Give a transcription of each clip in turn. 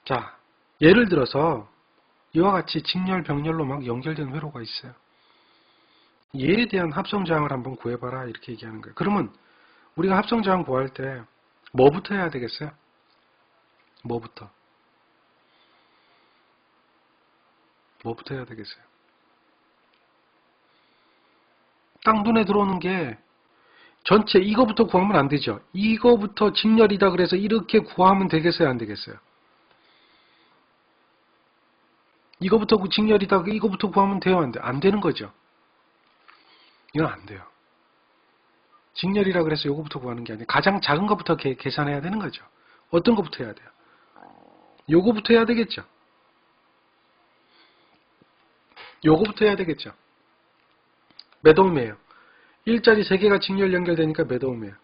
자, 예를 들어서 이와 같이 직렬, 병렬로 막 연결된 회로가 있어요. 얘에 대한 합성저항을 한번 구해봐라 이렇게 얘기하는 거예요. 그러면 우리가 합성저항 구할 때 뭐부터 해야 되겠어요? 뭐부터 해야 되겠어요? 딱 눈에 들어오는 게 전체 이거부터 구하면 안 되죠. 이거부터 직렬이다 그래서 이렇게 구하면 되겠어요? 안 되겠어요? 이거부터 직렬이다 이거부터 구하면 돼요? 안 돼요? 안 되는 거죠. 이건 안 돼요. 직렬이라 그래서 이거부터 구하는 게 아니에요. 가장 작은 것부터 계산해야 되는 거죠. 어떤 것부터 해야 돼요? 요거부터 해야 되겠죠. 요거부터 해야 되겠죠. 몇 오음이에요? 1짜리 3개가 직렬 연결되니까 몇 오음이에요?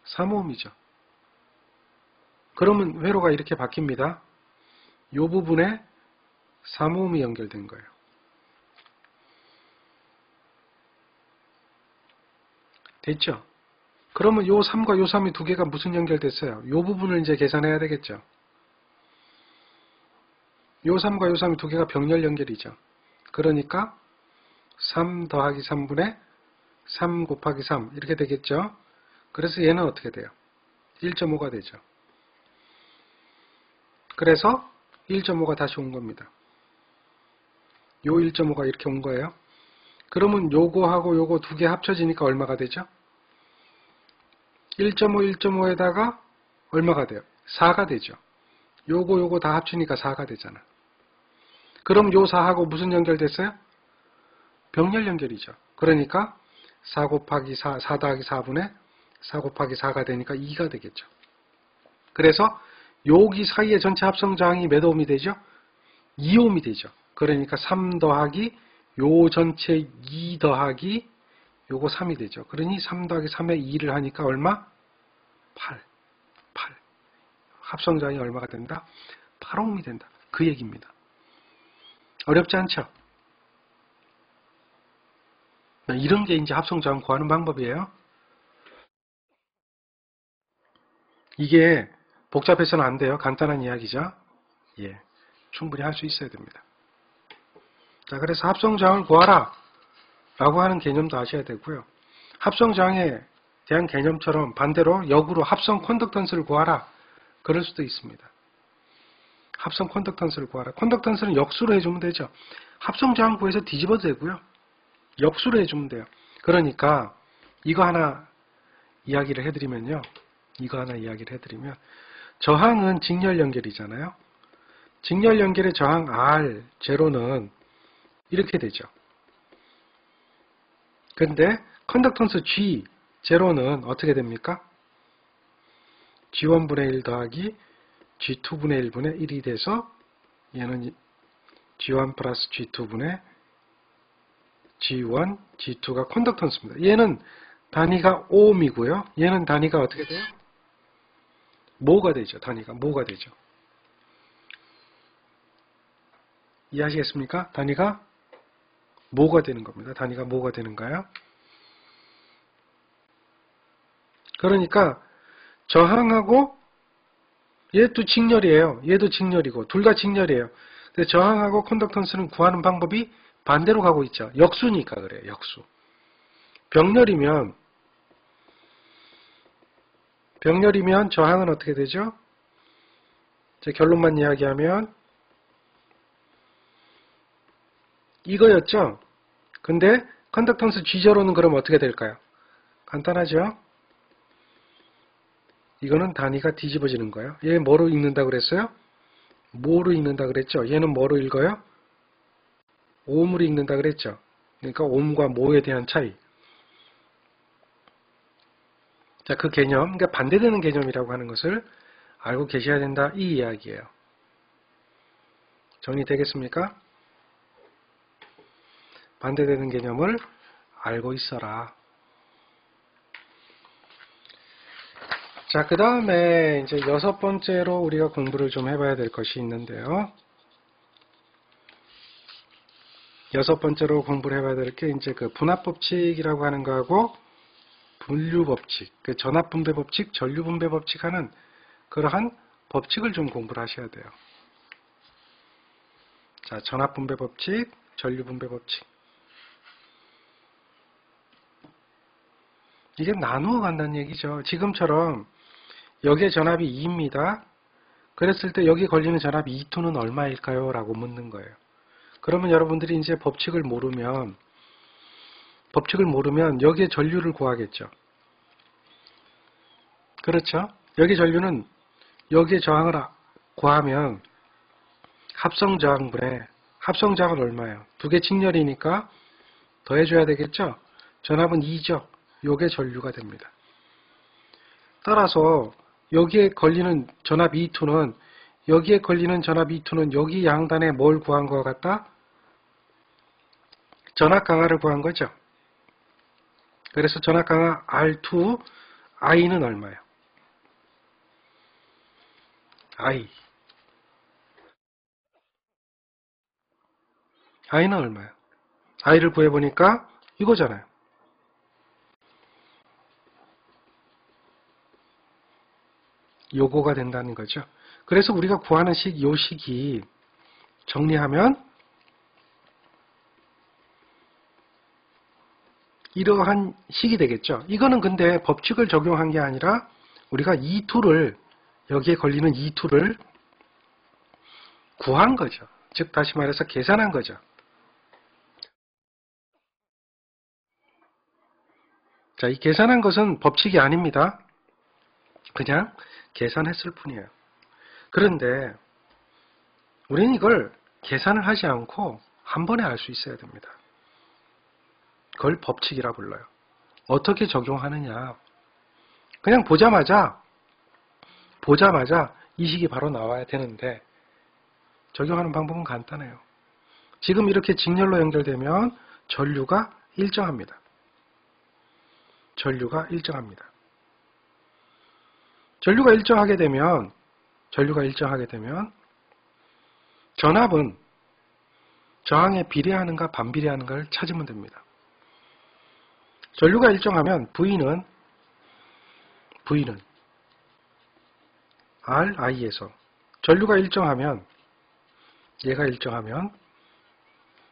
3오음이죠. 그러면 회로가 이렇게 바뀝니다. 요 부분에 3오음이 연결된 거예요. 됐죠? 그러면 요 3과 요 3이 두 개가 무슨 연결됐어요? 요 부분을 이제 계산해야 되겠죠. 요 3과 요 3이 두 개가 병렬 연결이죠. 그러니까 3 더하기 3분의 3 곱하기 3 이렇게 되겠죠. 그래서 얘는 어떻게 돼요? 1.5가 되죠. 그래서 1.5가 다시 온 겁니다. 요 1.5가 이렇게 온 거예요. 그러면 요거하고 요거 두 개 합쳐지니까 얼마가 되죠? 1.5, 1.5에다가 얼마가 돼요? 4가 되죠. 요거 다 합치니까 4가 되잖아. 그럼 요 4하고 무슨 연결됐어요? 병렬 연결이죠. 그러니까 4 곱하기 4, 4 더하기 4분의 4 곱하기 4가 되니까 2가 되겠죠. 그래서 여기 사이의 전체 합성저항이 몇 오음이 되죠? 2오음이 되죠. 그러니까 3 더하기 요 전체 2 더하기 요거 3이 되죠. 그러니 3 더하기 3에 2를 하니까 얼마? 8. 합성저항이 얼마가 된다? 8오음이 된다. 그 얘기입니다. 어렵지 않죠? 이런 게 이제 합성저항 구하는 방법이에요. 이게 복잡해서는 안 돼요. 간단한 이야기죠. 예, 충분히 할 수 있어야 됩니다. 자, 그래서 합성저항을 구하라 라고 하는 개념도 아셔야 되고요. 합성저항에 대한 개념처럼 반대로 역으로 합성 컨덕턴스를 구하라 그럴 수도 있습니다. 합성 컨덕턴스를 구하라. 컨덕턴스는 역수로 해주면 되죠. 합성저항 구해서 뒤집어도 되고요. 역수로 해주면 돼요. 그러니까 이거 하나 이야기를 해드리면 저항은 직렬 연결이잖아요. 직렬 연결의 저항 R, 제로는 이렇게 되죠. 근데 컨덕턴스 G, 제로는 어떻게 됩니까? G1분의 1 더하기 G2분의 1분의 1이 돼서 얘는 G1 플러스 G2분의 G1, G2가 컨덕턴스입니다. 얘는 단위가 오음이고요. 얘는 단위가 어떻게 돼요? 모가 되죠. 단위가 모가 되죠. 이해하시겠습니까? 단위가 모가 되는 겁니다. 단위가 모가 되는 거예요. 그러니까 저항하고 얘도 직렬이에요. 얘도 직렬이고 둘 다 직렬이에요. 근데 저항하고 컨덕턴스는 구하는 방법이 반대로 가고 있죠. 역수니까 그래요. 역수. 병렬이면 저항은 어떻게 되죠? 제 결론만 이야기하면 이거였죠. 근데 컨덕턴스 G0는 그럼 어떻게 될까요? 간단하죠? 이거는 단위가 뒤집어지는 거예요. 얘 뭐로 읽는다 그랬어요? 뭐로 읽는다 그랬죠? 얘는 뭐로 읽어요? 오음으로 읽는다 그랬죠? 그러니까 오음과 모에 대한 차이. 자, 그 개념, 그러니까 반대되는 개념이라고 하는 것을 알고 계셔야 된다. 이 이야기예요. 정리되겠습니까? 반대되는 개념을 알고 있어라. 자, 그 다음에 이제 6번째로 우리가 공부를 좀 해봐야 될 것이 있는데요. 6번째로 공부를 해봐야 될 게 이제 그 분합법칙이라고 하는 거하고 분류법칙, 그 전압분배법칙, 전류분배법칙 하는 그러한 법칙을 좀 공부를 하셔야 돼요. 자, 전압분배 법칙, 전류분배 법칙. 이게 나누어 간다는 얘기죠. 지금처럼 여기에 전압이 2입니다. 그랬을 때 여기 걸리는 전압이 E2는 얼마일까요? 라고 묻는 거예요. 그러면 여러분들이 이제 법칙을 모르면 여기에 전류를 구하겠죠. 그렇죠? 여기 전류는 여기에 저항을 구하면 합성저항은 얼마예요? 두 개 직렬이니까 더해줘야 되겠죠? 전압은 2죠. 요게 전류가 됩니다. 따라서 여기에 걸리는 전압 E2는 여기 양단에 뭘 구한 것 같다? 전압 강하를 구한 거죠. 그래서 전압 강하 R2, I는 얼마예요? I는 얼마예요? I를 구해보니까 이거잖아요. 요거가 된다는 거죠. 그래서 우리가 구하는 요 식이 정리하면 이러한 식이 되겠죠. 이거는 근데 법칙을 적용한 게 아니라 우리가 E2를 여기에 걸리는 E2를 구한 거죠. 즉 다시 말해서 계산한 거죠. 자, 이 계산한 것은 법칙이 아닙니다. 그냥 계산했을 뿐이에요. 그런데 우리는 이걸 계산을 하지 않고 한 번에 알 수 있어야 됩니다. 그걸 법칙이라 불러요. 어떻게 적용하느냐. 그냥 보자마자 이 식이 바로 나와야 되는데 적용하는 방법은 간단해요. 지금 이렇게 직렬로 연결되면 전류가 일정합니다. 전류가 일정하게 되면 전압은 저항에 비례하는가 반비례하는가를 찾으면 됩니다. 전류가 일정하면 V는 RI에서 전류가 일정하면 얘가 일정하면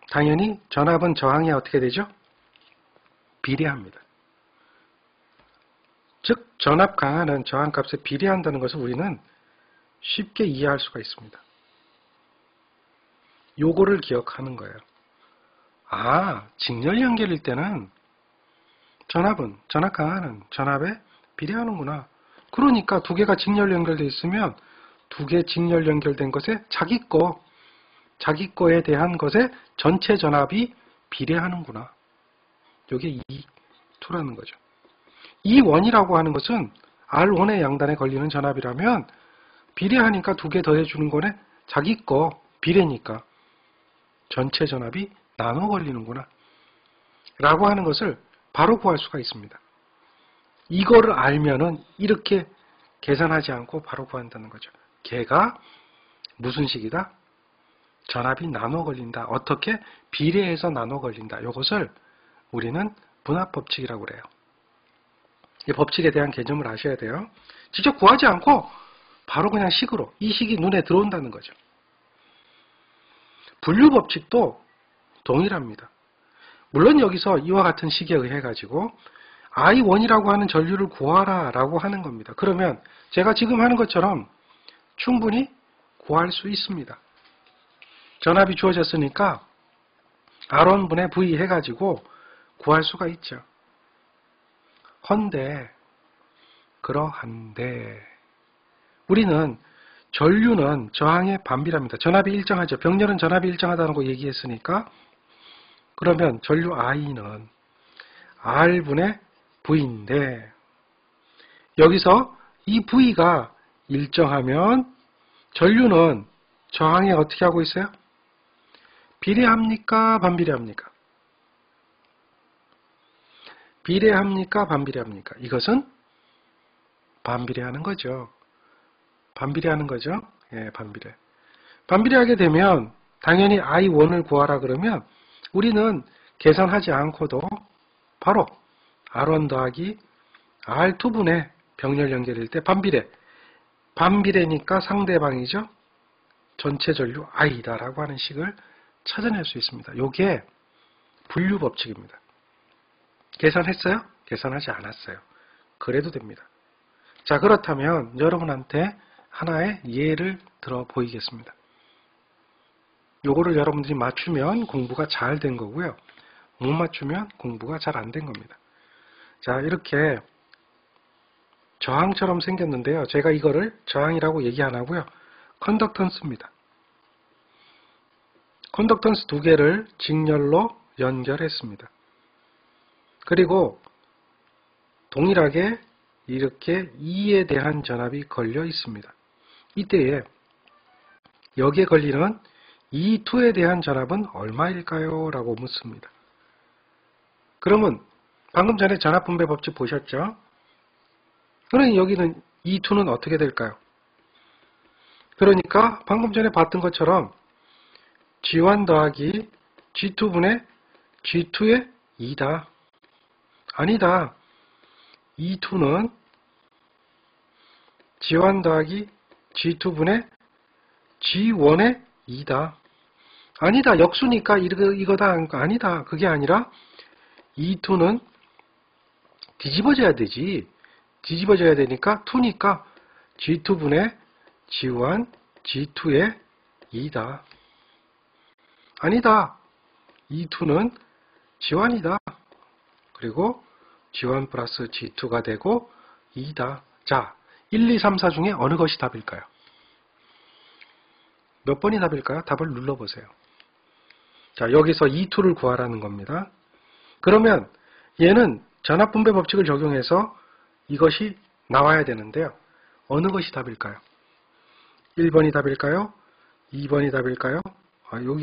당연히 전압은 저항에 어떻게 되죠? 비례합니다. 즉 전압 강하는 저항값에 비례한다는 것을 우리는 쉽게 이해할 수가 있습니다. 요거를 기억하는 거예요. 아, 직렬 연결일 때는 전압 강하는 전압에 비례하는구나. 그러니까 두 개가 직렬 연결되어 있으면 두 개 직렬 연결된 것에 자기 거에 대한 것에 전체 전압이 비례하는구나. 이게 E2라는 거죠. E1이라고 하는 것은 R1의 양단에 걸리는 전압이라면 비례하니까 두 개 더해주는 거네. 자기 거 비례니까 전체 전압이 나눠 걸리는구나. 라고 하는 것을 바로 구할 수가 있습니다. 이거를 알면은 이렇게 계산하지 않고 바로 구한다는 거죠. 걔가 무슨 식이다? 전압이 나눠 걸린다. 어떻게? 비례해서 나눠 걸린다. 이것을 우리는 분압법칙이라고 그래요. 이 법칙에 대한 개념을 아셔야 돼요. 직접 구하지 않고 바로 그냥 식으로 이 식이 눈에 들어온다는 거죠. 분류법칙도 동일합니다. 물론 여기서 이와 같은 식에 의해 가지고 I1이라고 하는 전류를 구하라 라고 하는 겁니다. 그러면 제가 지금 하는 것처럼 충분히 구할 수 있습니다. 전압이 주어졌으니까 R1분의 V 해가지고 구할 수가 있죠. 그러한데 우리는 전류는 저항에 반비례합니다. 전압이 일정하죠. 병렬은 전압이 일정하다는 거 얘기했으니까 그러면 전류 I는 R분의 V인데 여기서 이 V가 일정하면 전류는 저항에 어떻게 하고 있어요? 비례합니까? 반비례합니까? 비례합니까? 반비례합니까? 이것은 반비례하는 거죠. 예, 반비례. 반비례하게 되면 당연히 I1을 구하라 그러면 우리는 계산하지 않고도 바로 R1 더하기 R2분의 병렬 연결일 때 반비례니까 상대방이죠. 전체 전류 I다라고 하는 식을 찾아낼 수 있습니다. 이게 분류 법칙입니다. 계산했어요? 계산하지 않았어요. 그래도 됩니다. 자, 그렇다면 여러분한테 하나의 예를 들어 보이겠습니다. 요거를 여러분들이 맞추면 공부가 잘 된 거고요. 못 맞추면 공부가 잘 안 된 겁니다. 자, 이렇게 저항처럼 생겼는데요. 제가 이거를 저항이라고 얘기 안 하고요. 컨덕턴스입니다. 컨덕턴스 두 개를 직렬로 연결했습니다. 그리고 동일하게 이렇게 E에 대한 전압이 걸려 있습니다. 이때에 여기에 걸리는 E2에 대한 전압은 얼마일까요? 라고 묻습니다. 그러면 방금 전에 전압분배 법칙 보셨죠? 그러니 여기는 E2는 어떻게 될까요? 그러니까 방금 전에 봤던 것처럼 G1 더하기 G2분의 G2의 2다. 아니다. E2는 G1 더하기 G2분의 G1의 2다. 아니다. 역수니까 이거다. 아니다. 그게 아니라 E2는 뒤집어져야 되지. 뒤집어져야 되니까 2니까 G2분의 G1, G2의 2다. 아니다. E2는 G1이다. 그리고 G1 플러스 G2가 되고 2다. 자, 1, 2, 3, 4 중에 어느 것이 답일까요? 몇 번이 답일까요? 답을 눌러보세요. 자, 여기서 E2를 구하라는 겁니다. 그러면 얘는 전압분배 법칙을 적용해서 이것이 나와야 되는데요. 어느 것이 답일까요? 1번이 답일까요? 2번이 답일까요?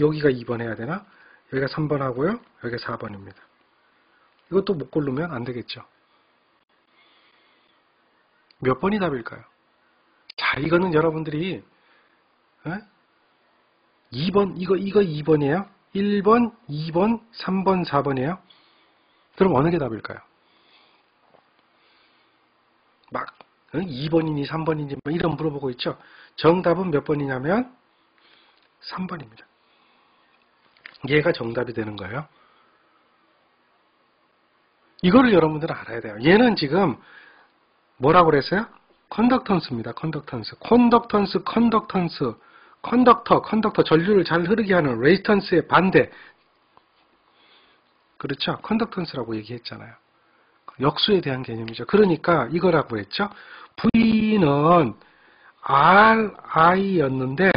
여기가 2번 해야 되나? 여기가 3번 하고요. 여기가 4번입니다. 이것도 못 고르면 안 되겠죠. 몇 번이 답일까요? 자, 이거는 여러분들이 2번, 이거 2번이에요? 1번, 2번, 3번, 4번이에요? 그럼 어느 게 답일까요? 막 2번이니 3번이니 이런 물어보고 있죠. 정답은 몇 번이냐면 3번입니다. 얘가 정답이 되는 거예요. 이거를 여러분들은 알아야 돼요. 얘는 지금 뭐라고 그랬어요? 컨덕턴스입니다. 컨덕턴스. 컨덕터, 전류를 잘 흐르게 하는 레지스턴스의 반대. 그렇죠? 컨덕턴스라고 얘기했잖아요. 역수에 대한 개념이죠. 그러니까 이거라고 했죠. V는 RI였는데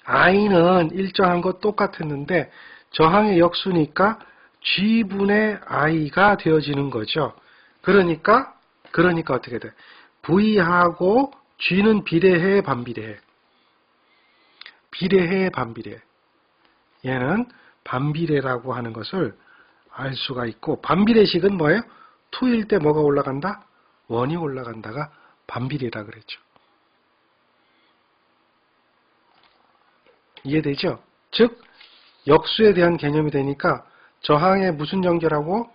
I는 일정한 것 똑같았는데 저항의 역수니까 G분의 I가 되어지는 거죠. 그러니까 어떻게 돼? V하고 G는 비례해, 반비례해? 비례해, 반비례해? 얘는 반비례라고 하는 것을 알 수가 있고, 반비례식은 뭐예요? 2일 때 뭐가 올라간다? 1이 올라간다가 반비례라 그랬죠. 이해되죠? 즉 역수에 대한 개념이 되니까 저항에 무슨 연결하고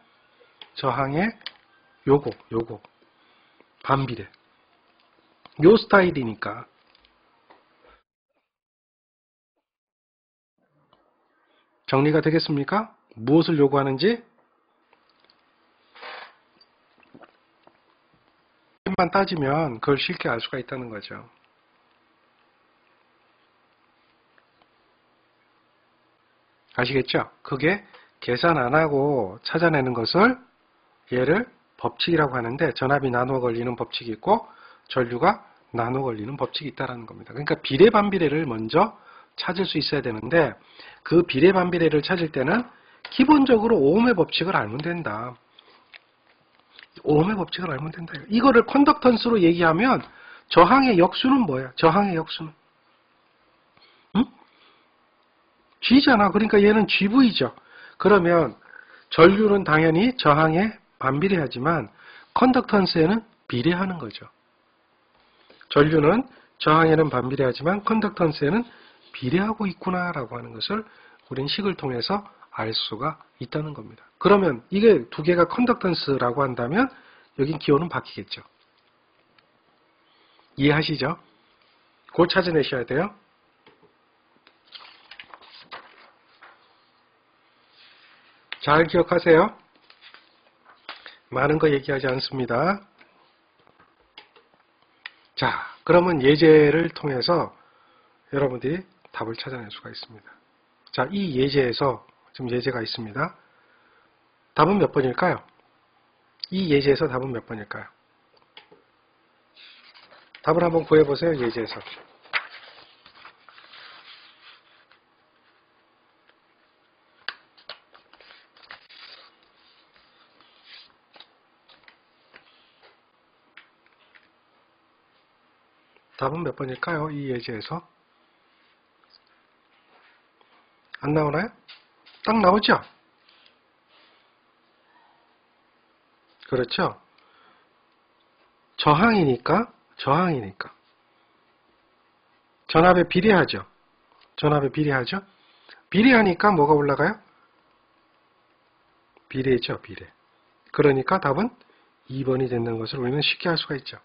저항에 요거 반비례. 요 스타일이니까. 정리가 되겠습니까? 무엇을 요구하는지? 만 따지면 그걸 쉽게 알 수가 있다는 거죠. 아시겠죠? 그게 계산 안 하고 찾아내는 것을 얘를 법칙이라고 하는데, 전압이 나누어 걸리는 법칙이 있고 전류가 나누어 걸리는 법칙이 있다는 겁니다. 그러니까 비례 반비례를 먼저 찾을 수 있어야 되는데, 그 비례 반비례를 찾을 때는 기본적으로 오음의 법칙을 알면 된다. 오음의 법칙을 알면 된다. 이거를 컨덕턴스로 얘기하면 저항의 역수는 뭐야? 저항의 역수는 G잖아. 그러니까 얘는 GV죠. 그러면 전류는 당연히 저항에 반비례하지만 컨덕턴스에는 비례하는 거죠. 전류는 저항에는 반비례하지만 컨덕턴스에는 비례하고 있구나라고 하는 것을 우린 식을 통해서 알 수가 있다는 겁니다. 그러면 이게 두 개가 컨덕턴스라고 한다면 여긴 기호는 바뀌겠죠. 이해하시죠? 그거 찾아내셔야 돼요. 잘 기억하세요. 많은 거 얘기하지 않습니다. 자, 그러면 예제를 통해서 여러분들이 답을 찾아낼 수가 있습니다. 자, 이 예제에서 지금 예제가 있습니다. 답은 몇 번일까요? 이 예제에서 답은 몇 번일까요? 답을 한번 구해보세요. 예제에서. 답은 몇 번일까요? 이 예제에서. 안 나오나요? 딱 나오죠? 그렇죠? 저항이니까. 전압에 비례하죠? 전압에 비례하죠? 비례하니까 뭐가 올라가요? 비례죠, 비례. 그러니까 답은 2번이 된다는 것을 우리는 쉽게 알 수가 있죠.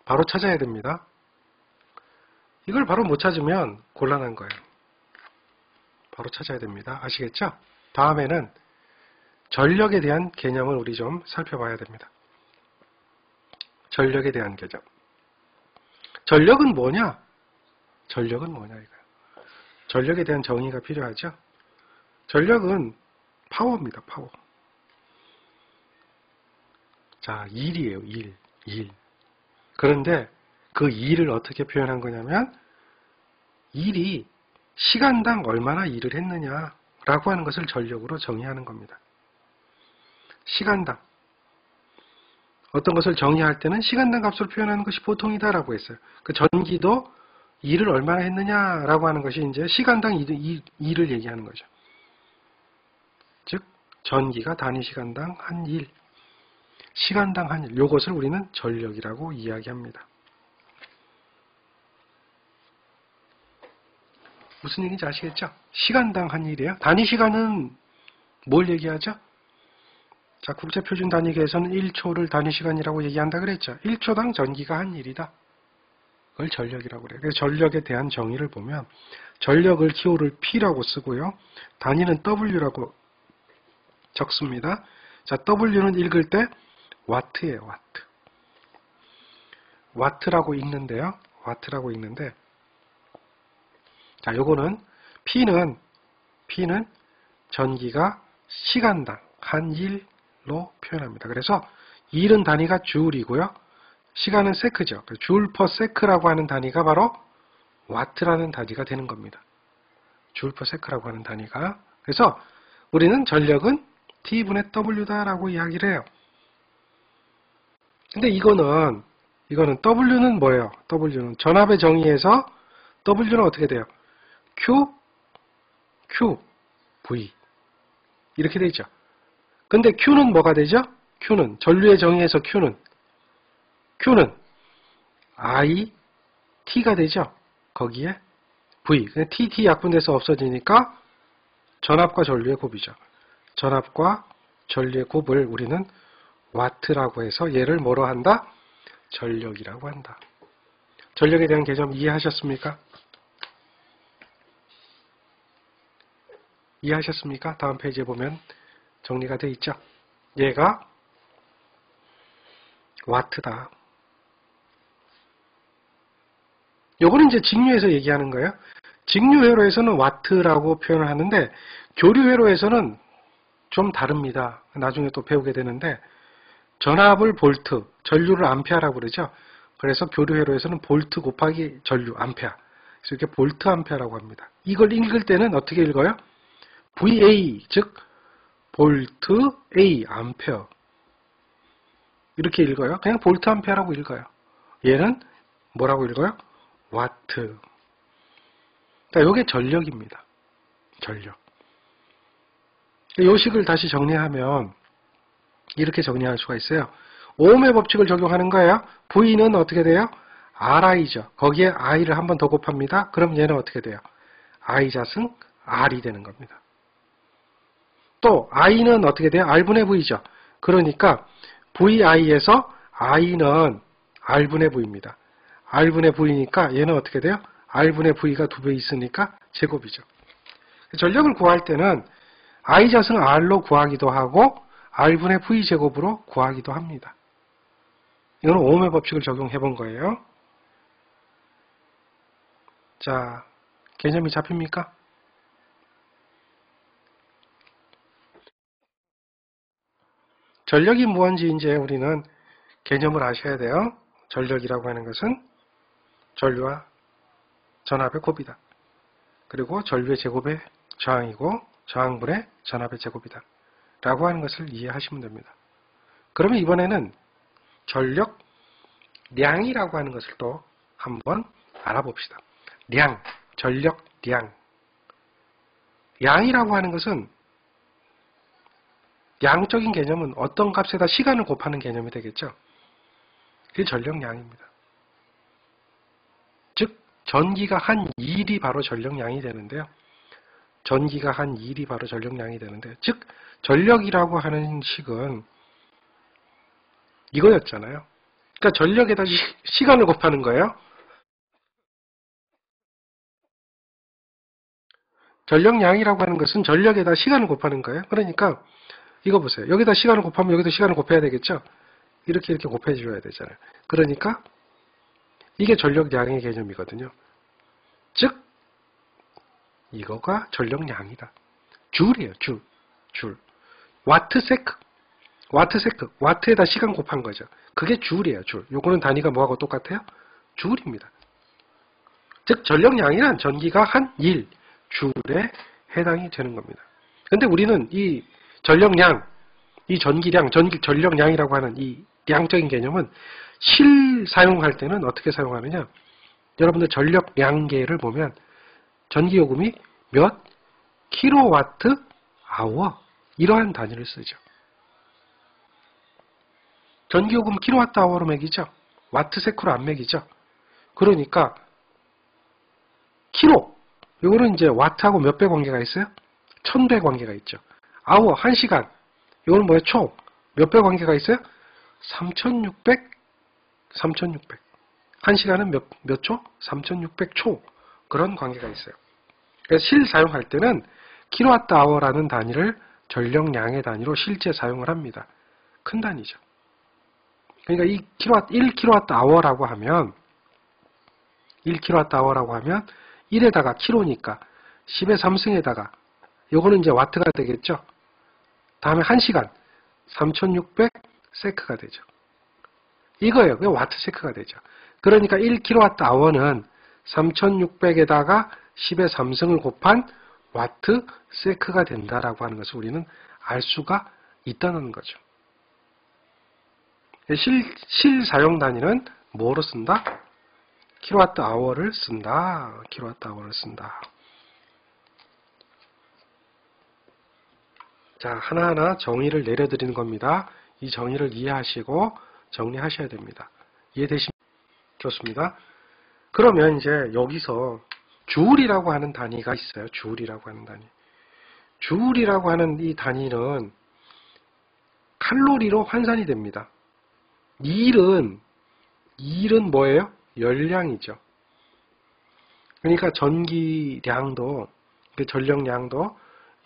바로 찾아야 됩니다. 이걸 바로 못 찾으면 곤란한 거예요. 바로 찾아야 됩니다. 아시겠죠? 다음에는 전력에 대한 개념을 우리 좀 살펴봐야 됩니다. 전력에 대한 개념. 전력은 뭐냐? 전력은 뭐냐 이거예요. 전력에 대한 정의가 필요하죠. 전력은 파워입니다. 파워. 자, 일이에요. 일. 그런데 그 일을 어떻게 표현한 거냐면 일이 시간당 얼마나 일을 했느냐라고 하는 것을 전력으로 정의하는 겁니다. 시간당. 어떤 것을 정의할 때는 시간당 값으로 표현하는 것이 보통이다라고 했어요. 그 전기도 일을 얼마나 했느냐라고 하는 것이 이제 시간당 일을 얘기하는 거죠. 즉 전기가 단위 시간당 한 일, 시간당 한 일, 이것을 우리는 전력이라고 이야기합니다. 무슨 얘기인지 아시겠죠? 시간당 한 일이에요. 단위 시간은 뭘 얘기하죠? 자, 국제표준 단위계에서는 1초를 단위 시간이라고 얘기한다 그랬죠. 1초당 전기가 한 일이다. 그걸 전력이라고 그래요. 그래서 전력에 대한 정의를 보면 전력을 기호를 P라고 쓰고요. 단위는 W라고 적습니다. 자, W는 읽을 때 와트예요. 와트. 와트라고 읽는데요. 와트라고 읽는데 자, 요거는 P는 전기가 시간당 한 일로 표현합니다. 그래서 일은 단위가 줄이고요. 시간은 세크죠. 줄 퍼 세크라고 하는 단위가 바로 와트라는 단위가 되는 겁니다. 줄 퍼 세크라고 하는 단위가. 그래서 우리는 전력은 T분의 W다라고 이야기를 해요. 근데 이거는 W는 뭐예요? W는 전압의 정의에서 W는 어떻게 돼요? Q, V 이렇게 되죠. 근데 Q는 뭐가 되죠? Q는 전류의 정의에서 Q는 I, T가 되죠. 거기에 V. T 약분돼서 없어지니까 전압과 전류의 곱이죠. 전압과 전류의 곱을 우리는 와트라고 해서 얘를 뭐로 한다? 전력이라고 한다. 전력에 대한 개념 이해하셨습니까? 이해하셨습니까? 다음 페이지에 보면 정리가 되어 있죠. 얘가 와트다. 요거는 이제 직류에서 얘기하는 거예요. 직류회로에서는 와트라고 표현을 하는데 교류회로에서는 좀 다릅니다. 나중에 또 배우게 되는데 전압을 볼트, 전류를 암페어라고 그러죠. 그래서 교류회로에서는 볼트 곱하기 전류, 암페어. 그래서 이렇게 볼트 암페어라고 합니다. 이걸 읽을 때는 어떻게 읽어요? VA, 즉 볼트 A, 암페어. 이렇게 읽어요. 그냥 볼트 암페어라고 읽어요. 얘는 뭐라고 읽어요? 와트. 그러니까 이게 전력입니다. 전력. 이 식을 다시 정리하면 이렇게 정리할 수가 있어요. 오음의 법칙을 적용하는 거예요. V는 어떻게 돼요? RI죠. 거기에 I를 한 번 더 곱합니다. 그럼 얘는 어떻게 돼요? I 자승 R이 되는 겁니다. 또 I는 어떻게 돼요? R분의 V죠. 그러니까 VI에서 I는 R분의 V입니다. R분의 V니까 얘는 어떻게 돼요? R분의 V가 2배 있으니까 제곱이죠. 전력을 구할 때는 I좌승 R로 구하기도 하고 R분의 V 제곱으로 구하기도 합니다. 이거는 오음의 법칙을 적용해 본 거예요. 자, 개념이 잡힙니까? 전력이 무언지 이제 우리는 개념을 아셔야 돼요. 전력이라고 하는 것은 전류와 전압의 곱이다. 그리고 전류의 제곱의 저항이고 저항분의 전압의 제곱이다. 라고 하는 것을 이해하시면 됩니다. 그러면 이번에는 전력량이라고 하는 것을 또 한번 알아봅시다. 량, 전력량. 양이라고 하는 것은 양적인 개념은 어떤 값에다 시간을 곱하는 개념이 되겠죠. 그게 전력량입니다. 즉 전기가 한 1이 바로 전력량이 되는데요. 전기가 한 1이 바로 전력량이 되는데, 즉 전력이라고 하는 식은 이거였잖아요. 그러니까 전력에다 시간을 곱하는 거예요. 전력량이라고 하는 것은 전력에다 시간을 곱하는 거예요. 그러니까 이거 보세요. 여기다 시간을 곱하면 여기도 시간을 곱해야 되겠죠. 이렇게 곱해 줘야 되잖아요. 그러니까 이게 전력량의 개념이거든요. 즉 이거가 전력량이다. 줄이에요. 줄. 와트세크. 와트에다 시간 곱한 거죠. 그게 줄이에요. 줄. 요거는 단위가 뭐하고 똑같아요? 줄입니다. 즉 전력량이란 전기가 한 1 줄에 해당이 되는 겁니다. 근데 우리는 이 전력량, 이 전기량, 전력량이라고 하는 이 양적인 개념은 실사용할 때는 어떻게 사용하느냐? 여러분들 전력량계를 보면 전기요금이 몇 킬로와트 아워 이러한 단위를 쓰죠. 전기요금 킬로와트 아워로 매기죠. 와트세크로 안 매기죠. 그러니까 킬로 이거는 이제 와트하고 몇 배 관계가 있어요? 1000배 관계가 있죠. 아워 1시간 이거는 뭐예요? 초 몇 배 관계가 있어요? 3600 1시간은 몇 초? 3600초 그런 관계가 있어요. 그래서 실사용할 때는 킬로와트 아워라는 단위를 전력량의 단위로 실제 사용을 합니다. 큰 단위죠. 그러니까 이 1킬로와트 아워라고 하면 1에다가 킬로니까 10의 3승에다가 요거는 이제 와트가 되겠죠. 다음에 1시간 3600 세크가 되죠. 이거예요. 그 와트 세크가 되죠. 그러니까 1킬로와트 아워는 3600에다가 10의 3승을 곱한 와트 세크가 된다라고 하는 것을 우리는 알 수가 있다는 거죠. 실사용 단위는 뭐로 쓴다? 킬로와트 아워를 쓴다. 자, 하나하나 정의를 내려드리는 겁니다. 이 정의를 이해하시고 정리하셔야 됩니다. 이해되시면 좋습니다. 그러면 이제 여기서 주울이라고 하는 단위가 있어요. 주울이라고 하는 단위. 주울이라고 하는 이 단위는 칼로리로 환산이 됩니다. 일은 뭐예요? 열량이죠. 그러니까 전기량도, 전력량도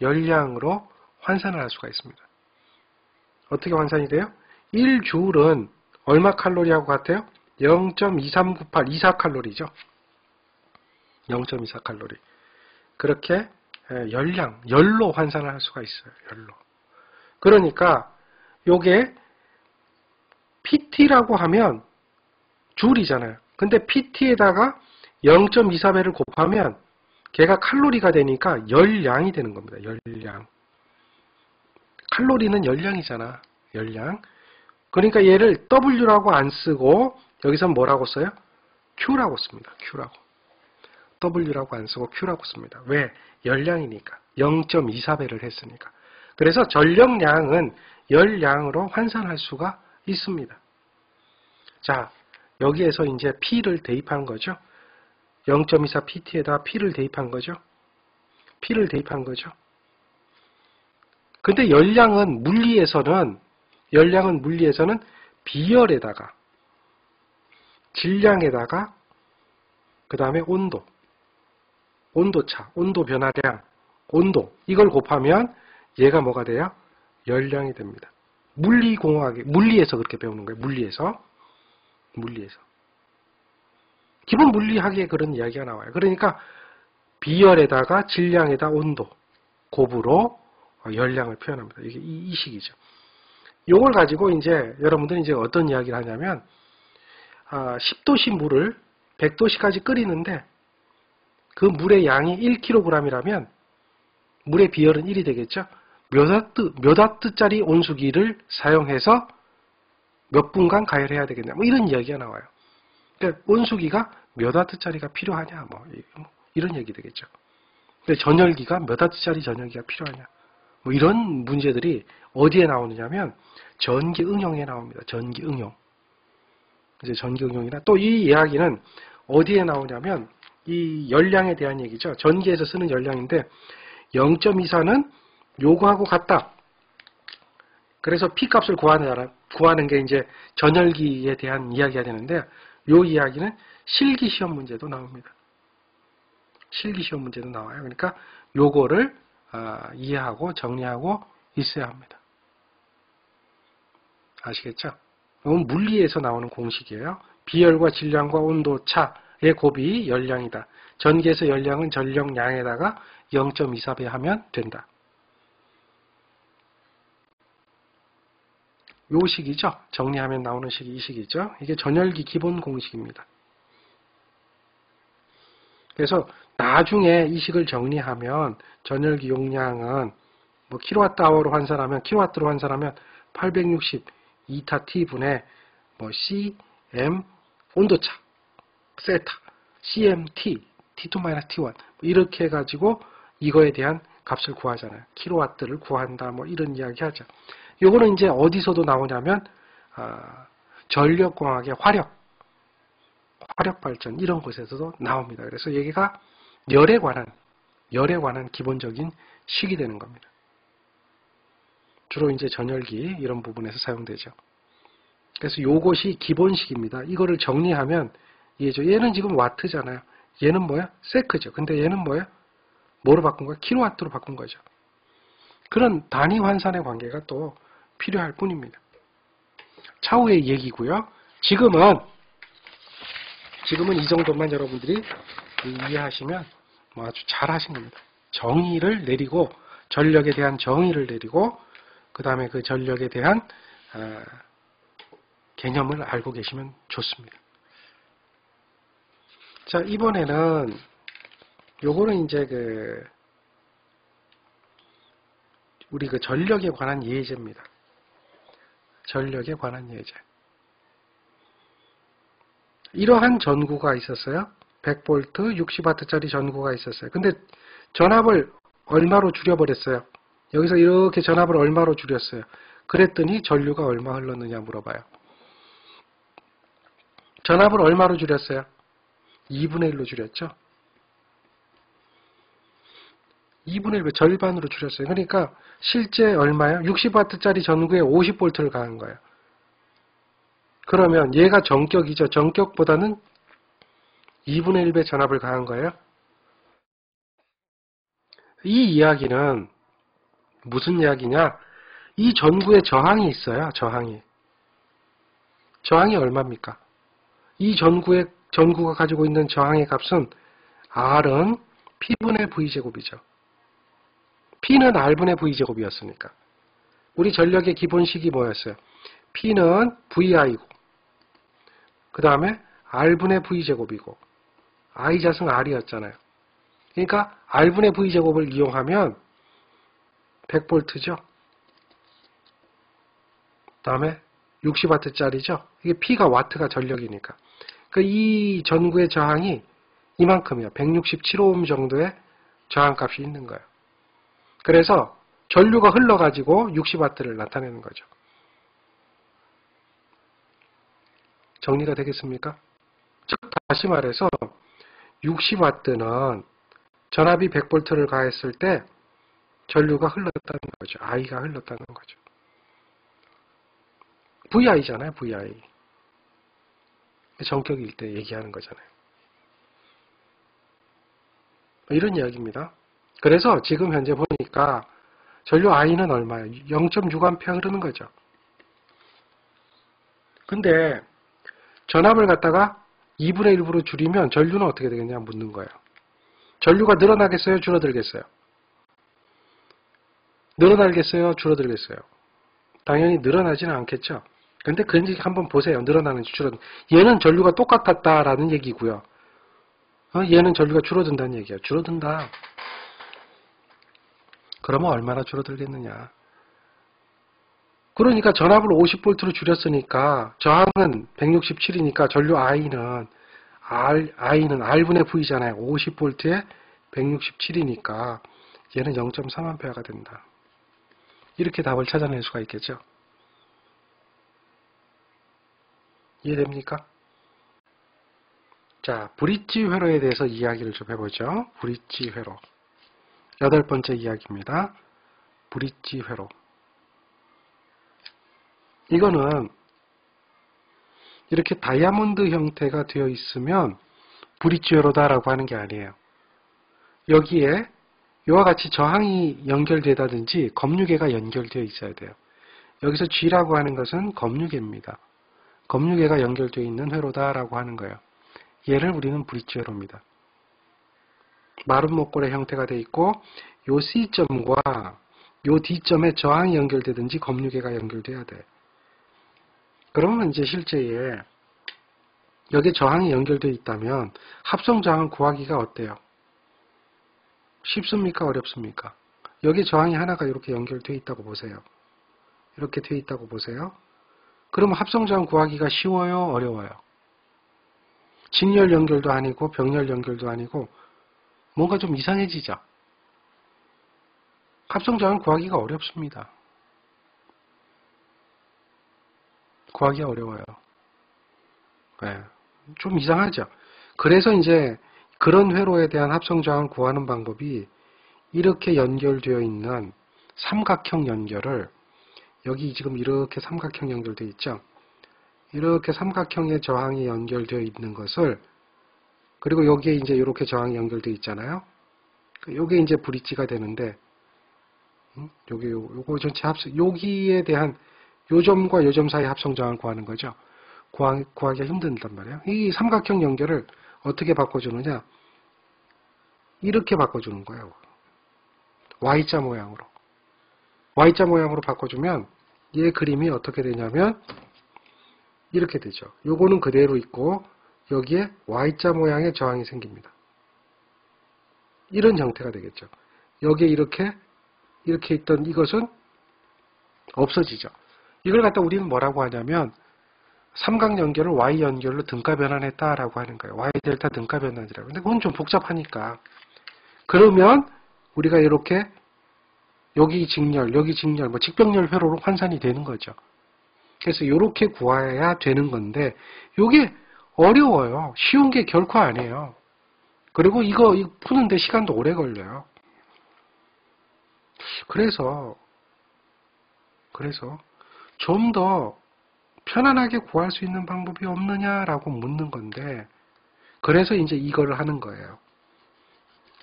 열량으로 환산을 할 수가 있습니다. 어떻게 환산이 돼요? 1주울은 얼마 칼로리하고 같아요? 0.2398, 24칼로리죠. 0.24칼로리. 그렇게 열로 환산을 할 수가 있어요. 열로. 그러니까 요게 PT라고 하면 줄이잖아요. 근데 PT에다가 0.24배를 곱하면 걔가 칼로리가 되니까 열량이 되는 겁니다. 열량. 칼로리는 열량이잖아. 열량. 그러니까 얘를 W라고 안 쓰고 여기서 뭐라고 써요? Q라고 씁니다. Q라고. W라고 안 쓰고 Q라고 씁니다. 왜? 열량이니까. 0.24배를 했으니까. 그래서 전력량은 열량으로 환산할 수가 있습니다. 자, 여기에서 이제 P를 대입한 거죠. 0.24 PT에다 P를 대입한 거죠. 근데 열량은 물리에서는 비열에다가 질량에다가 그 다음에 온도, 온도차, 온도 변화량, 온도 이걸 곱하면 얘가 뭐가 돼요? 열량이 됩니다. 물리공학에 물리에서 그렇게 배우는 거예요. 물리에서. 기본 물리학에 그런 이야기가 나와요. 그러니까 비열에다가 질량에다 온도, 곱으로 열량을 표현합니다. 이게 이 식이죠. 요걸 가지고 이제 여러분들이 이제 어떤 이야기를 하냐면 10도씨 물을 100도씨까지 끓이는데 그 물의 양이 1kg이라면 물의 비열은 1이 되겠죠. 몇 와트짜리 온수기를 사용해서 몇 분간 가열해야 되겠냐. 뭐 이런 이야기가 나와요. 그러니까 온수기가 몇 와트짜리가 필요하냐. 뭐 이런 얘기 되겠죠. 전열기가 몇 와트짜리 전열기가 필요하냐. 뭐 이런 문제들이 어디에 나오느냐면 전기 응용에 나옵니다. 전기 응용. 이제 전기 응용이나 또 이 이야기는 어디에 나오냐면 이 열량에 대한 얘기죠. 전기에서 쓰는 열량인데 0.24는 요거하고 같다. 그래서 P값을 구하는 게 이제 전열기에 대한 이야기가 되는데 요 이야기는 실기 시험 문제도 나옵니다. 실기 시험 문제도 나와요. 그러니까 요거를 이해하고 정리하고 있어야 합니다. 아시겠죠? 이건 물리에서 나오는 공식이에요. 비열과 질량과 온도 차의 곱이 열량이다. 전기에서 열량은 전력량에다가 0.24배 하면 된다. 요 식이죠. 정리하면 나오는 식이 이 식이죠. 이게 전열기 기본 공식입니다. 그래서 나중에 이 식을 정리하면 전열기 용량은 뭐 킬로와트아워로 환산하면 860 이타 T분의 뭐 CM 온도차 세타 CMT T2-T1 이렇게 해가지고 이거에 대한 값을 구하잖아요. 킬로와트를 구한다 뭐 이런 이야기 하죠. 요거는 이제 어디서도 나오냐면 전력공학의 화력 발전 이런 곳에서도 나옵니다. 그래서 여기가 열에 관한 기본적인 식이 되는 겁니다. 주로 이제 전열기 이런 부분에서 사용되죠. 그래서 요것이 기본식입니다. 이거를 정리하면 얘는 지금 와트잖아요. 얘는 뭐야? 세크죠. 근데 얘는 뭐야? 뭐로 바꾼 거야? 킬로와트로 바꾼 거죠. 그런 단위 환산의 관계가 또 필요할 뿐입니다. 차후의 얘기고요. 지금은 이 정도만 여러분들이 이해하시면 뭐 아주 잘하신 겁니다. 정의를 내리고 전력에 대한 정의를 내리고 그 다음에 그 전력에 대한 개념을 알고 계시면 좋습니다. 자, 이번에는 요거는 이제 우리 전력에 관한 예제입니다. 전력에 관한 예제. 이러한 전구가 있었어요. 100V 60W짜리 전구가 있었어요. 근데 전압을 얼마로 줄여버렸어요. 여기서 이렇게 전압을 얼마로 줄였어요. 그랬더니 전류가 얼마 흘렀느냐 물어봐요. 전압을 얼마로 줄였어요? 2분의 1로 줄였죠. 2분의 1, 절반으로 줄였어요. 그러니까 실제 얼마예요? 60W짜리 전구에 50V를 가한 거예요. 그러면 얘가 정격이죠. 정격보다는 2분의 1배 전압을 가한 거예요. 이 이야기는 무슨 이야기냐? 이 전구에 저항이 있어요. 저항이 얼마입니까? 이 전구가 가지고 있는 저항의 값은 R은 P분의 V제곱이죠. P는 R분의 V제곱이었으니까. 우리 전력의 기본식이 뭐였어요? P는 VI고 그 다음에 R분의 V제곱이고 I잣은 R이었잖아요. 그러니까 R분의 V제곱을 이용하면 100V죠. 그 다음에 60W짜리죠. 이게 P가 와트가 전력이니까. 그러니까 이 전구의 저항이 이만큼이요. 167옴 정도의 저항값이 있는 거예요. 그래서 전류가 흘러가지고 60W를 나타내는 거죠. 정리가 되겠습니까? 즉 다시 말해서 60W는 전압이 100V를 가했을 때 전류가 흘렀다는 거죠. I가 흘렀다는 거죠. VI잖아요. VI. 전격일 때 얘기하는 거잖아요. 이런 이야기입니다. 그래서 지금 현재 보니까 전류 I는 얼마예요? 0.6A 흐르는 거죠. 근데 전압을 갖다가 2분의 1부로 줄이면 전류는 어떻게 되겠냐 묻는 거예요. 전류가 늘어나겠어요? 줄어들겠어요? 늘어나겠어요? 줄어들겠어요? 당연히 늘어나지는 않겠죠. 근데 그런지 한번 보세요. 늘어나는지 줄어드는지. 얘는 전류가 똑같았다라는 얘기고요. 얘는 전류가 줄어든다는 얘기예요. 줄어든다. 그러면 얼마나 줄어들겠느냐. 그러니까 전압을 50V로 줄였으니까 저항은 167이니까 전류 I는 R분의 V잖아요. 50V에 167이니까 얘는 0.3A가 된다. 이렇게 답을 찾아낼 수가 있겠죠. 이해됩니까? 자, 브릿지 회로에 대해서 이야기를 좀 해보죠. 브릿지 회로. 8번째 이야기입니다. 브릿지 회로. 이거는 이렇게 다이아몬드 형태가 되어 있으면 브릿지 회로다라고 하는 게 아니에요. 여기에 이와 같이 저항이 연결되다든지 검유계가 연결되어 있어야 돼요. 여기서 G라고 하는 것은 검유계입니다. 검유계가 연결되어 있는 회로다라고 하는 거예요. 얘를 우리는 브릿지 회로입니다. 마름 목골의 형태가 되어 있고 요 C점과 요 D점에 저항이 연결되든지 검유계가 연결돼야 돼. 그러면 이제 실제에 여기에 저항이 연결되어 있다면 합성 저항을 구하기가 어때요? 쉽습니까? 어렵습니까? 여기 저항이 하나가 이렇게 연결되어 있다고 보세요. 이렇게 되어 있다고 보세요. 그러면 합성 저항 구하기가 쉬워요? 어려워요? 직렬 연결도 아니고 병렬 연결도 아니고 뭔가 좀 이상해지죠? 합성 저항 구하기가 어렵습니다. 구하기가 어려워요. 네, 좀 이상하죠? 그래서 이제 그런 회로에 대한 합성 저항을 구하는 방법이 이렇게 연결되어 있는 삼각형 연결을 여기 지금 이렇게 삼각형 연결되어 있죠? 이렇게 삼각형의 저항이 연결되어 있는 것을 그리고 여기에 이제 이렇게 저항이 연결되어 있잖아요. 요게 이제 브릿지가 되는데 요거 전체 합성 여기에 대한 요 점과 요 점 사이 합성 저항을 구하는 거죠. 구하기가 힘든단 말이에요. 이 삼각형 연결을 어떻게 바꿔주느냐? 이렇게 바꿔주는 거예요. Y자 모양으로. Y자 모양으로 바꿔주면 얘 그림이 어떻게 되냐면 이렇게 되죠. 요거는 그대로 있고 여기에 Y자 모양의 저항이 생깁니다. 이런 형태가 되겠죠. 여기에 이렇게 있던 이것은 없어지죠. 이걸 갖다 우리는 뭐라고 하냐면 삼각 연결을 Y 연결로 등가 변환했다라고 하는 거예요. Y 델타 등가 변환이라고. 근데 그건 좀 복잡하니까. 그러면 우리가 이렇게 여기 직렬, 여기 직렬, 뭐 직병렬 회로로 환산이 되는 거죠. 그래서 이렇게 구해야 되는 건데 이게 어려워요. 쉬운 게 결코 아니에요. 그리고 이거 푸는데 시간도 오래 걸려요. 그래서 좀 더 편안하게 구할 수 있는 방법이 없느냐라고 묻는 건데 그래서 이제 이거를 하는 거예요.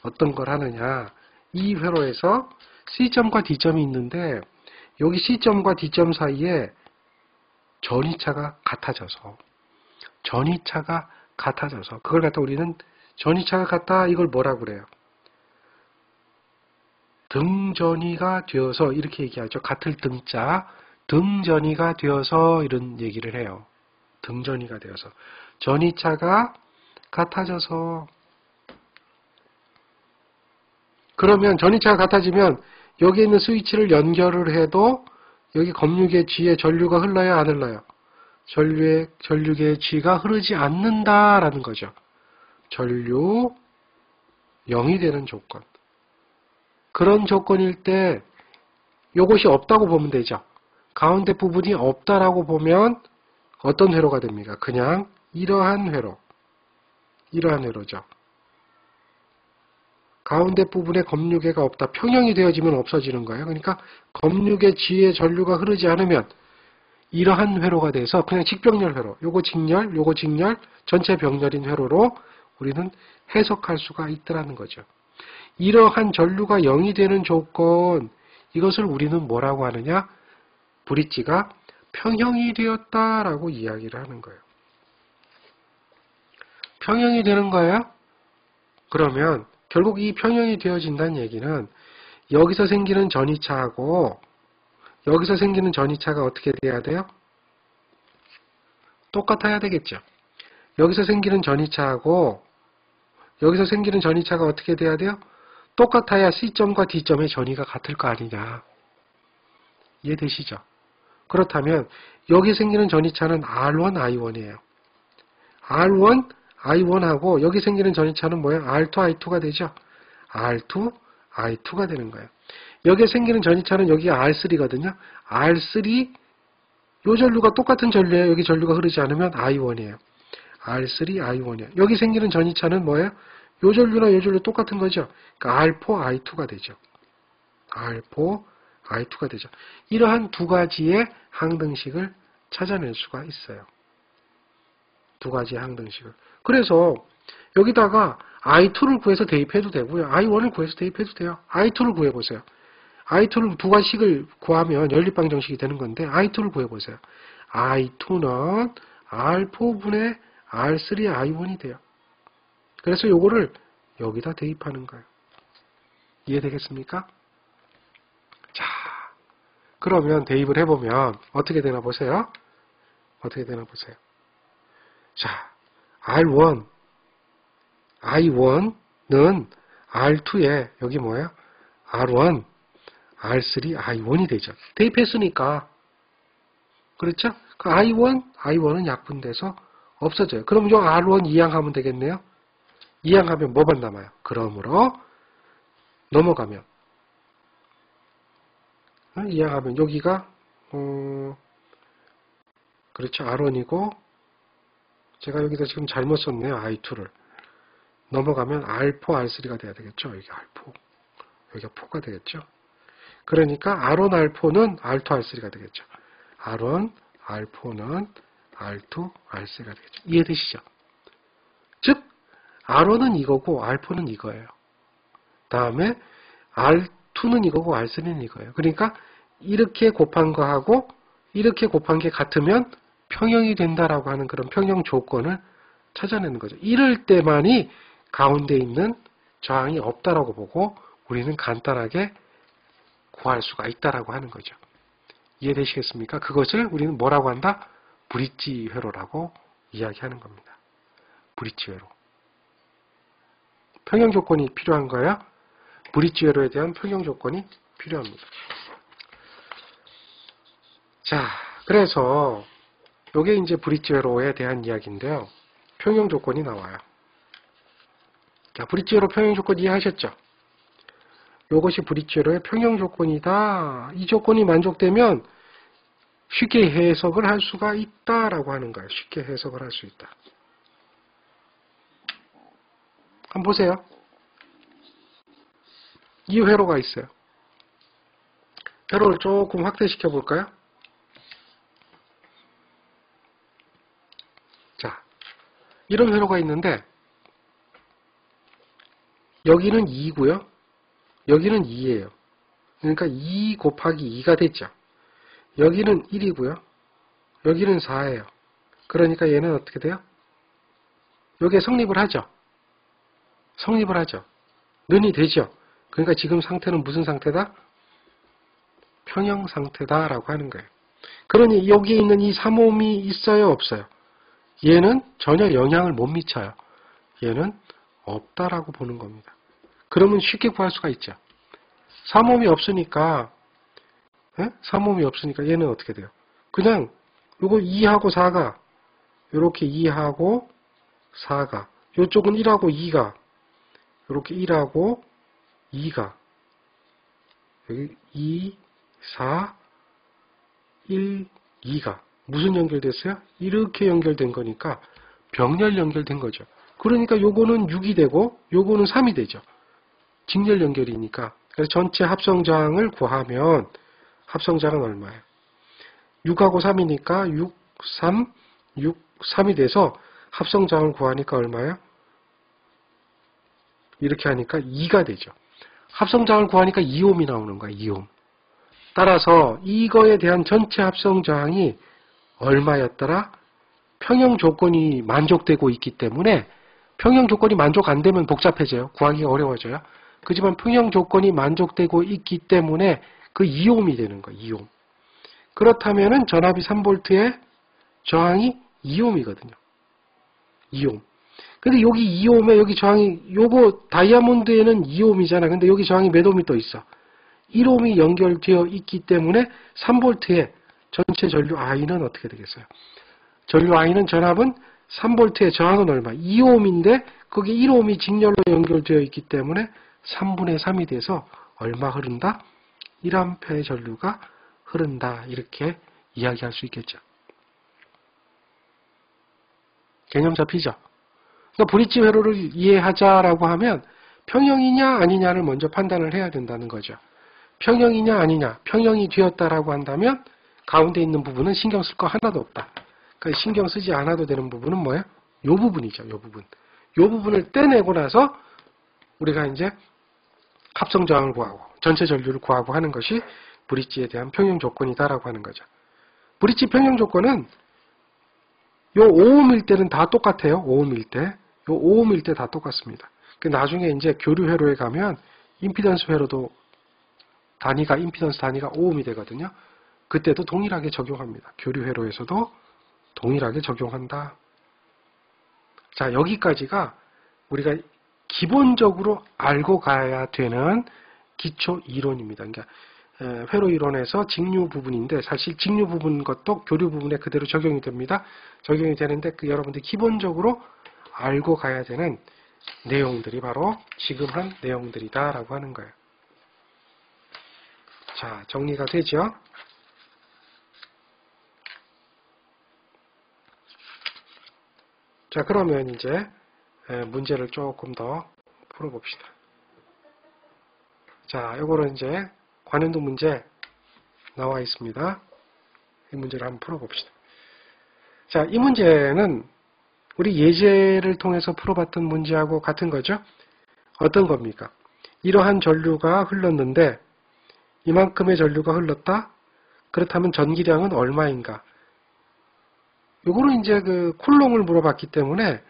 어떤 걸 하느냐. 이 회로에서 C점과 D점이 있는데 여기 C점과 D점 사이에 전위차가 같아져서 그걸 갖다 우리는 전위차가 같다 이걸 뭐라고 그래요? 등전위가 되어서 이렇게 얘기하죠. 같을 등자 등전위가 되어서 이런 얘기를 해요. 등전위가 되어서 전위차가 같아져서 그러면 전위차가 같아지면 여기 있는 스위치를 연결을 해도 여기 검유계 G에 전류가 흘러요? 안 흘러요? 전류계 G가 흐르지 않는다라는 거죠. 전류 0이 되는 조건. 그런 조건일 때 이것이 없다고 보면 되죠. 가운데 부분이 없다라고 보면 어떤 회로가 됩니까? 그냥 이러한 회로죠. 가운데 부분에 검유계가 없다. 평형이 되어지면 없어지는 거예요. 그러니까 검유계 G에 전류가 흐르지 않으면 이러한 회로가 돼서 그냥 직병렬 회로, 요거 직렬, 요거 직렬, 전체 병렬인 회로로 우리는 해석할 수가 있더라는 거죠. 이러한 전류가 0이 되는 조건, 이것을 우리는 뭐라고 하느냐? 브릿지가 평형이 되었다라고 이야기를 하는 거예요. 평형이 되는 거예요? 그러면 결국 이 평형이 되어진다는 얘기는 여기서 생기는 전이차하고 여기서 생기는 전이차가 어떻게 돼야 돼요? 똑같아야 되겠죠. 여기서 생기는 전이차하고 여기서 생기는 전이차가 어떻게 돼야 돼요? 똑같아야 C점과 D점의 전이가 같을 거 아니냐. 이해되시죠? 그렇다면 여기 생기는 전이차는 R1, I1이에요. R1, I1하고 여기 생기는 전이차는 뭐예요? R2, I2가 되죠. R2, I2가 되는 거예요. 여기에 생기는 전이차는 여기 R3거든요. R3, 요 전류가 똑같은 전류예요. 여기 전류가 흐르지 않으면 I1이에요. R3, I1이에요. 여기 생기는 전이차는 뭐예요? 요 전류나 요 전류 똑같은 거죠. 그러니까 R4, I2가 되죠. R4, I2가 되죠. 이러한 두 가지의 항등식을 찾아낼 수가 있어요. 두 가지의 항등식을. 그래서 여기다가 I2를 구해서 대입해도 되고요. I1을 구해서 대입해도 돼요. I2를 구해보세요. I2를 두 가지씩을 구하면 연립방정식이 되는 건데 I2를 구해보세요. I2는 R4분의 R3 I1이 돼요. 그래서 요거를 여기다 대입하는 거예요. 이해되겠습니까? 자, 그러면 대입을 해보면 어떻게 되나 보세요. 어떻게 되나 보세요. 자, R1, I1는 R2에 여기 뭐예요? R1, R3, I1이 되죠. 대입했으니까. 그렇죠? 그 I1은 약분돼서 없어져요. 그럼 요 R1 이항하면 되겠네요. 이항하면 뭐만 남아요? 그러므로 넘어가면 이항하면 여기가 그렇죠. R1이고 제가 여기다 지금 잘못 썼네요. I2를. 넘어가면 R4, R3가 돼야 되겠죠. 여기 R4. 여기가 4가 되겠죠. 그러니까 R1, R4는 R2, R3가 되겠죠. R1, R4는 R2, R3가 되겠죠. 이해되시죠? 즉 R1은 이거고 R4는 이거예요. 다음에 R2는 이거고 R3는 이거예요. 그러니까 이렇게 곱한 거하고 이렇게 곱한 게 같으면 평형이 된다라고 하는 그런 평형 조건을 찾아내는 거죠. 이럴 때만이 가운데 있는 저항이 없다라고 보고 우리는 간단하게 구할 수가 있다라고 하는 거죠. 이해되시겠습니까? 그것을 우리는 뭐라고 한다? 브릿지 회로라고 이야기하는 겁니다. 브릿지 회로. 평형 조건이 필요한 거예요. 브릿지 회로에 대한 평형 조건이 필요합니다. 자, 그래서 요게 이제 브릿지 회로에 대한 이야기인데요. 평형 조건이 나와요. 자, 브릿지 회로 평형 조건 이해하셨죠? 요것이 브릿지 회로의 평형 조건이다. 이 조건이 만족되면 쉽게 해석을 할 수가 있다라고 하는 거예요. 쉽게 해석을 할 수 있다. 한번 보세요. 이 회로가 있어요. 회로를 조금 확대시켜 볼까요? 자, 이런 회로가 있는데 여기는 2고요. 여기는 2예요. 그러니까 2 곱하기 2가 됐죠. 여기는 1이고요. 여기는 4예요. 그러니까 얘는 어떻게 돼요? 여기에 성립을 하죠. 성립을 하죠. 는이 되죠. 그러니까 지금 상태는 무슨 상태다? 평형 상태다라고 하는 거예요. 그러니 여기에 있는 이 3옴이 있어요? 없어요? 얘는 전혀 영향을 못 미쳐요. 얘는 없다라고 보는 겁니다. 그러면 쉽게 구할 수가 있죠. 3옴이 없으니까 3옴이 없으니까 얘는 어떻게 돼요? 그냥 요거 2하고 4가 요렇게 2하고 4가 요쪽은 1하고 2가 요렇게 1하고 2가 여기 2, 4, 1, 2가 무슨 연결됐어요? 이렇게 연결된 거니까 병렬 연결된 거죠. 그러니까 요거는 6이 되고 요거는 3이 되죠. 직렬 연결이니까. 그래서 전체 합성장을 구하면 합성장은 얼마예요? 6하고 3이니까 6, 3, 6, 3이 돼서 합성장을 구하니까 얼마예요? 이렇게 하니까 2가 되죠. 합성장을 구하니까 2옴이 나오는 거야. 2옴. 따라서 이거에 대한 전체 합성저항이 얼마였더라? 평형 조건이 만족되고 있기 때문에 평형 조건이 만족 안 되면 복잡해져요. 구하기가 어려워져요. 그렇지만 평형 조건이 만족되고 있기 때문에 그 2옴이 되는 거예요. 2옴. 그렇다면은 전압이 3V의 저항이 2옴이거든요. 2옴. 근데 여기 2옴에 여기 저항이 요거 다이아몬드에는 2옴이잖아. 근데 여기 저항이 몇 옴이 또 있어? 1옴이 연결되어 있기 때문에 3V의 전체 전류 I는 어떻게 되겠어요? 전류 I는 전압은 3V의 저항은 얼마? 2옴인데 거기 1옴이 직렬로 연결되어 있기 때문에 3분의 3이 돼서 얼마 흐른다? 1A의 전류가 흐른다. 이렇게 이야기할 수 있겠죠. 개념 잡히죠? 그러니까 브릿지 회로를 이해하자라고 하면 평형이냐 아니냐를 먼저 판단을 해야 된다는 거죠. 평형이냐 아니냐, 평형이 되었다라고 한다면 가운데 있는 부분은 신경 쓸 거 하나도 없다. 그러니까 신경 쓰지 않아도 되는 부분은 뭐예요? 요 부분이죠. 요 부분. 요 부분을 떼내고 나서 우리가 이제 합성저항을 구하고 전체 전류를 구하고 하는 것이 브릿지에 대한 평형 조건이다라고 하는 거죠. 브릿지 평형 조건은 요 5옴일 때는 다 똑같아요. 5옴일 때. 요 5옴일 때 다 똑같습니다. 나중에 이제 교류 회로에 가면 임피던스 회로도 단위가 임피던스 단위가 5옴이 되거든요. 그때도 동일하게 적용합니다. 교류 회로에서도 동일하게 적용한다. 자, 여기까지가 우리가 기본적으로 알고 가야 되는 기초 이론입니다. 그러니까 회로 이론에서 직류 부분인데 사실 직류 부분 것도 교류 부분에 그대로 적용이 됩니다. 적용이 되는데 여러분들이 기본적으로 알고 가야 되는 내용들이 바로 지금 한 내용들이다라고 하는 거예요. 자, 정리가 되죠? 자, 그러면 이제 문제를 조금 더 풀어봅시다. 자, 요거는 이제 관연도 문제 나와 있습니다. 이 문제를 한번 풀어봅시다. 자, 이 문제는 우리 예제를 통해서 풀어봤던 문제하고 같은 거죠? 어떤 겁니까? 이러한 전류가 흘렀는데 이만큼의 전류가 흘렀다? 그렇다면 전기량은 얼마인가? 요거는 이제 그 쿨롱을 물어봤기 때문에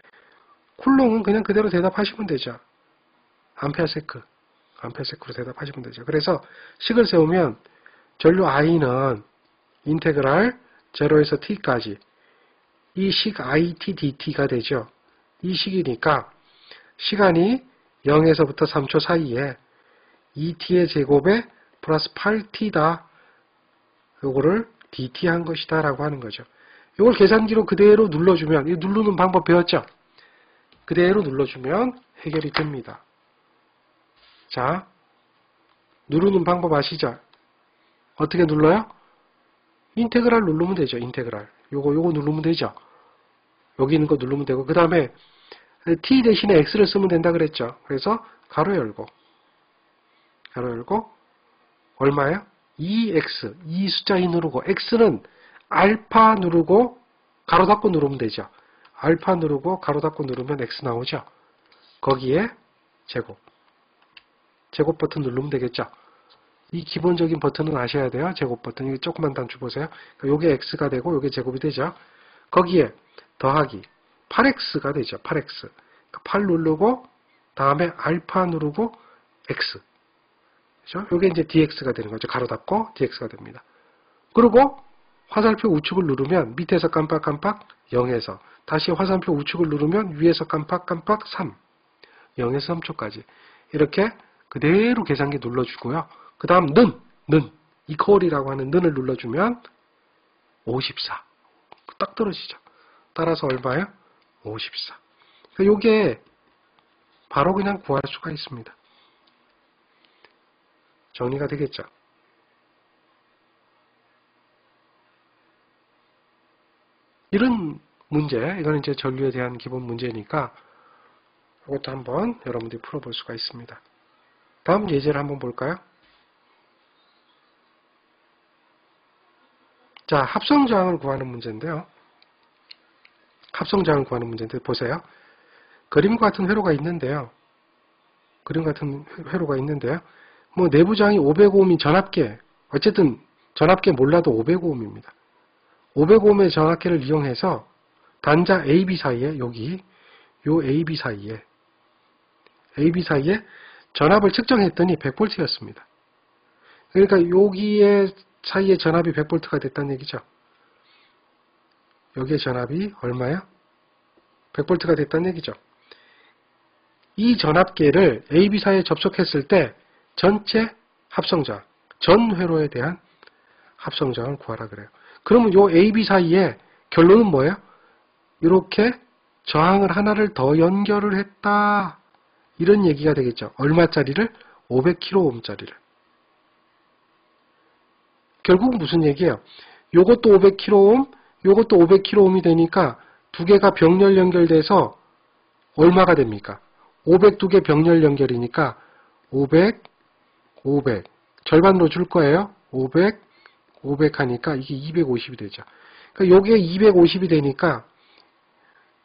쿨롱은 그냥 그대로 대답하시면 되죠. 암페어세크. 암페어세크로 대답하시면 되죠. 그래서 식을 세우면 전류 I는 인테그랄 0에서 t까지 이 식 IT dt가 되죠. 이 식이니까 시간이 0에서부터 3초 사이에 2t의 제곱에 플러스 8t다. 요거를 dt 한 것이다 라고 하는 거죠. 이걸 계산기로 그대로 눌러주면, 이 누르는 방법 배웠죠? 그대로 눌러주면 해결이 됩니다. 자, 누르는 방법 아시죠? 어떻게 눌러요? 인테그랄 누르면 되죠. 인테그랄. 요거 누르면 되죠. 여기 있는 거 누르면 되고, 그 다음에 t 대신에 x를 쓰면 된다 그랬죠. 그래서 가로 열고 얼마예요? 2x, 이 숫자 2 누르고, x는 알파 누르고 가로 닫고 누르면 되죠. 알파 누르고 가로 닫고 누르면 x 나오죠. 거기에 제곱 버튼 누르면 되겠죠. 이 기본적인 버튼은 아셔야 돼요. 제곱 버튼. 이거 조금만 단추 보세요. 요게 x가 되고 요게 제곱이 되죠. 거기에 더하기 8x가 되죠. 8x. 8 누르고 다음에 알파 누르고 x. 그죠? 요게 이제 dx가 되는 거죠. 가로 닫고 dx가 됩니다. 그리고 화살표 우측을 누르면 밑에서 깜빡깜빡 0에서 다시 화살표 우측을 누르면 위에서 깜빡깜빡 3. 0에서 3초까지. 이렇게 그대로 계산기 눌러주고요. 그 다음 는 이퀄이라고 하는 는을 눌러주면 54. 딱 떨어지죠. 따라서 얼마예요? 54. 그러니까 요게 바로 그냥 구할 수가 있습니다. 정리가 되겠죠. 이런 문제, 이거는 이제 전류에 대한 기본 문제니까 이것도 한번 여러분들이 풀어볼 수가 있습니다. 다음 예제를 한번 볼까요? 자, 합성저항을 구하는 문제인데요. 합성저항을 구하는 문제인데 보세요. 그림과 같은 회로가 있는데요. 뭐 내부저항이 500ohm인 전압계, 어쨌든 전압계 몰라도 500ohm입니다. 500ohm의 전압계를 이용해서 단자 AB 사이에 여기 요 AB 사이에 전압을 측정했더니 100V였습니다. 그러니까 여기에 사이에 전압이 100V가 됐다는 얘기죠. 여기에 전압이 얼마야? 100V가 됐다는 얘기죠. 이 전압계를 AB 사이에 접촉했을 때 전체 합성저항, 전 회로에 대한 합성저항을 구하라 그래요. 그러면 요 AB 사이에 결론은 뭐예요? 이렇게 저항을 하나를 더 연결을 했다. 이런 얘기가 되겠죠. 얼마짜리를? 500kΩ짜리를. 결국 무슨 얘기예요? 요것도 500kΩ, 요것도 500kΩ이 되니까 두 개가 병렬 연결돼서 얼마가 됩니까? 500 두 개 병렬 연결이니까 500, 500. 절반으로 줄 거예요. 500, 500 하니까 이게 250이 되죠. 그러니까 요게 250이 되니까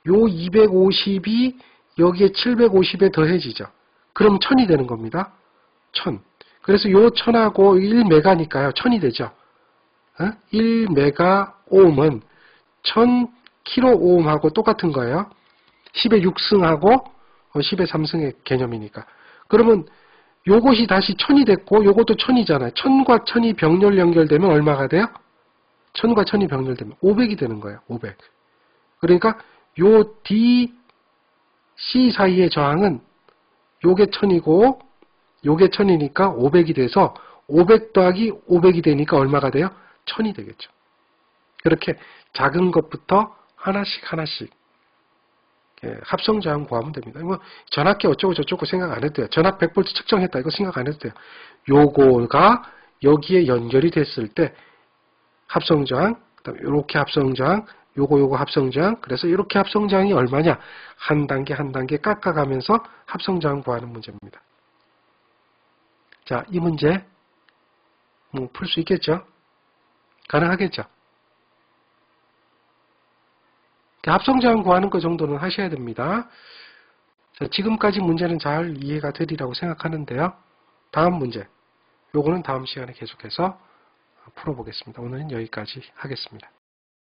요 250이 여기에 750에 더해지죠. 그럼 1000이 되는 겁니다. 1000. 그래서 요 1000하고 1메가니까요. 1000이 되죠. 1메가옴은 1000kΩ하고 똑같은 거예요. 10의 6승하고 10의 3승의 개념이니까. 그러면 요것이 다시 1000이 됐고 요것도 1000이잖아요. 1000과 1000이 병렬 연결되면 얼마가 돼요? 1000과 1000이 병렬되면 500이 되는 거예요. 500. 그러니까 요 D, C 사이의 저항은 요게 1000이고 요게 1000이니까 500이 돼서 500 더하기 500이 되니까 얼마가 돼요? 1000이 되겠죠. 그렇게 작은 것부터 하나씩 합성저항 구하면 됩니다. 뭐 전압계 어쩌고 저쩌고 생각 안 해도 돼요. 전압 100V 측정했다 이거 생각 안 해도 돼요. 요거가 여기에 연결이 됐을 때 합성저항, 그다음에 이렇게 합성저항, 요거 합성저항, 그래서 이렇게 합성저항이 얼마냐? 한 단계 깎아가면서 합성저항 구하는 문제입니다. 자, 이 문제 풀 수 있겠죠? 가능하겠죠? 합성저항 구하는 것 정도는 하셔야 됩니다. 자, 지금까지 문제는 잘 이해가 되리라고 생각하는데요. 다음 문제, 요거는 다음 시간에 계속해서 풀어보겠습니다. 오늘은 여기까지 하겠습니다.